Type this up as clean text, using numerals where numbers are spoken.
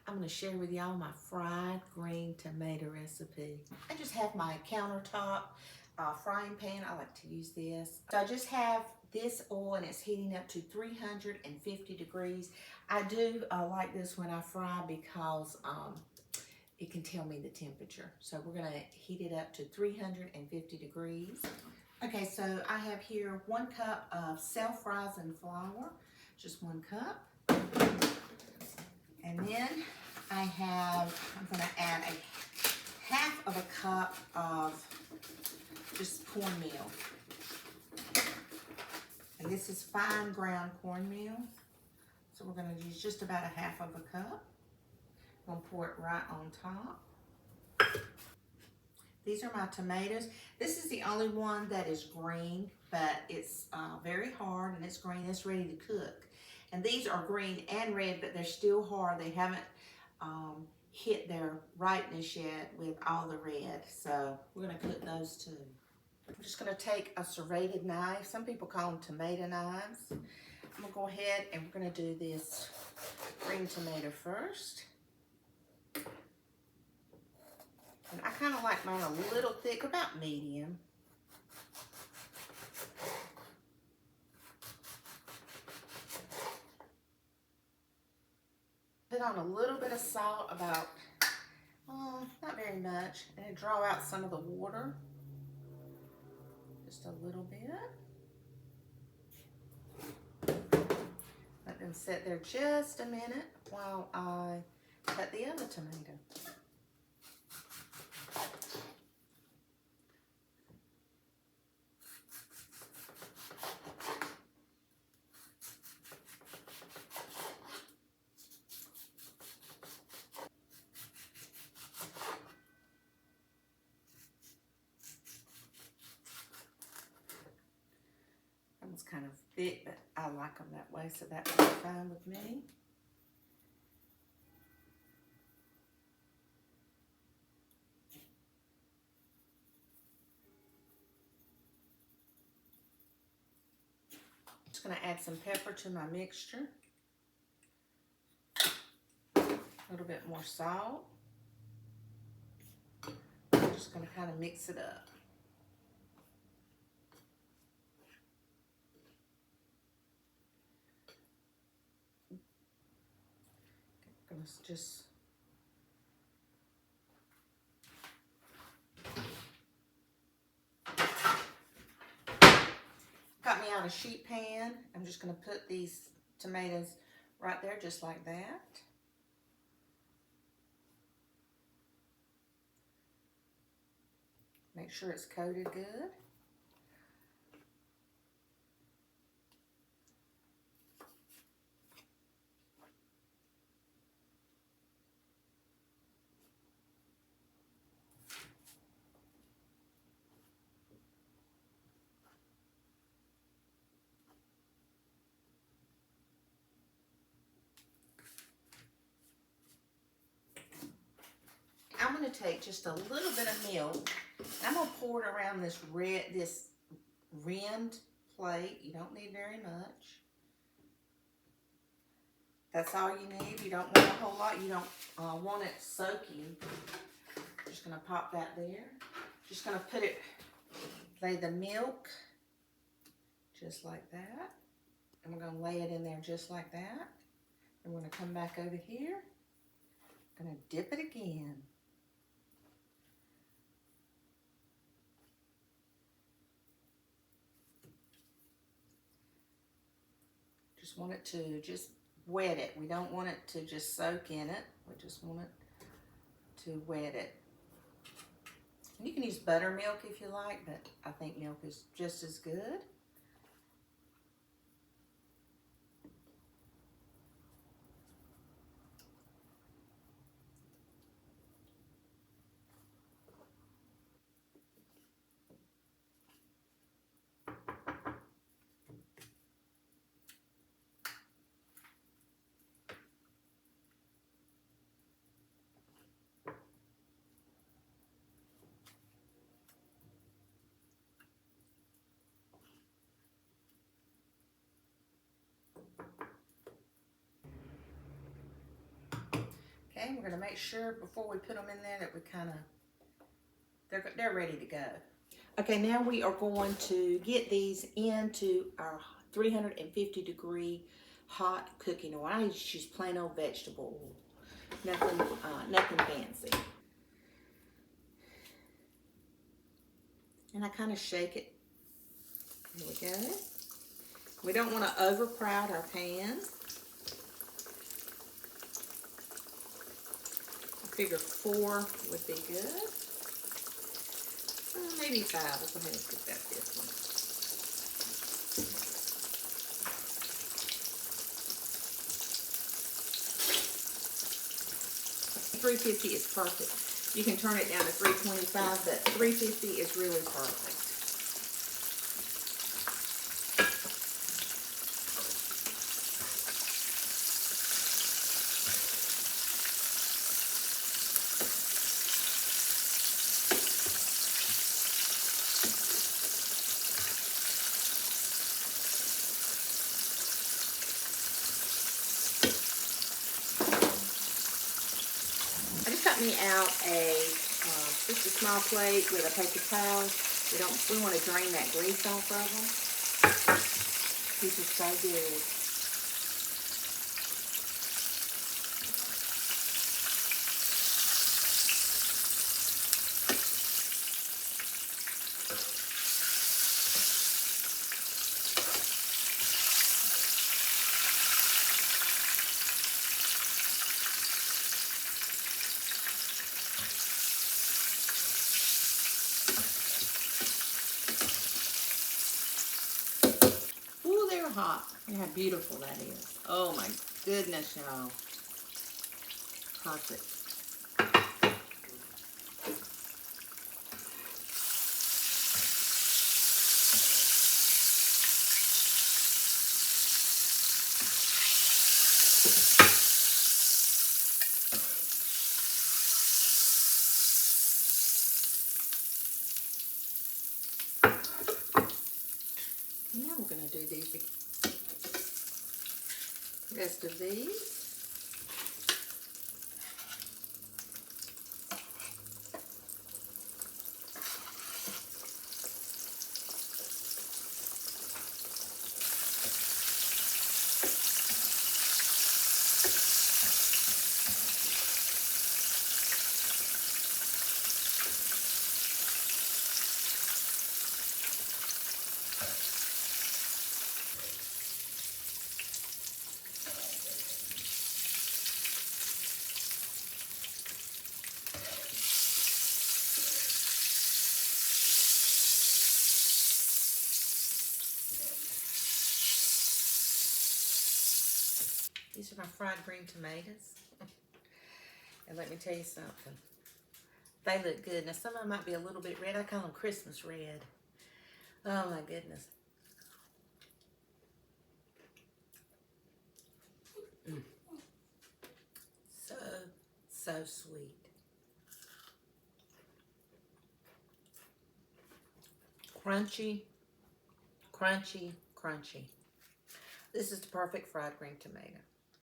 I'm going to share with y'all my fried green tomato recipe. I just have my countertop frying pan. I like to use this. So I just have this oil and it's heating up to 350 degrees. I do like this when I fry because it can tell me the temperature. So we're going to heat it up to 350 degrees. Okay, so I have here 1 cup of self-rising flour, just 1 cup. And then I'm going to add a half of a cup of just cornmeal. And this is fine ground cornmeal. So we're going to use just about a half of a cup. I'm going to pour it right on top. These are my tomatoes. This is the only one that is green, but it's very hard and it's green. It's ready to cook. And these are green and red, but they're still hard. They haven't hit their ripeness yet with all the red. So we're going to cook those too. I'm just going to take a serrated knife. Some people call them tomato knives. I'm going to go ahead and we're going to do this green tomato first. And I kind of like mine a little thick, about medium. Put on a little bit of salt, about, not very much, and draw out some of the water. Just a little bit. Let them sit there just a minute while I cut the other tomato. That one's kind of thick, but I like them that way, so that's fine with me. Just going to add some pepper to my mixture. A little bit more salt. I'm just going to kind of mix it up. I'm going to just got me out a sheet pan. I'm just going to put these tomatoes right there just like that. Make sure it's coated good. I'm going to take just a little bit of milk. I'm going to pour it around this rimmed plate. You don't need very much. That's all you need. You don't want a whole lot. You don't want it soaking. Just going to pop that there. Just going to lay the milk just like that. And we're going to lay it in there just like that. And we're going to come back over here. Going to dip it again. Just want it to just wet it. We don't want it to just soak in it. We just want it to wet it. And you can use buttermilk if you like, but I think milk is just as good. Okay, Okay, we're gonna make sure before we put them in there that we kind of, they're ready to go. Okay, now we are going to get these into our 350-degree hot cooking oil. I just use plain old vegetable oil. Nothing fancy. And I kind of shake it. There we go. We don't want to overcrowd our pans. I figure 4 would be good. Maybe 5. We'll go ahead and cook that this one. 350 is perfect. You can turn it down to 325, but 350 is really perfect. Cut me out just a small plate with a paper towel. We want to drain that grease off of them. These are so good. Hot. Look how beautiful that is. Oh my goodness, y'all. Perfect. Now we're going to do these, rest of these. These are my fried green tomatoes. And let me tell you something. They look good. Now some of them might be a little bit red. I call them Christmas red. Oh my goodness. Mm. So sweet. Crunchy, crunchy, crunchy. This is the perfect fried green tomato.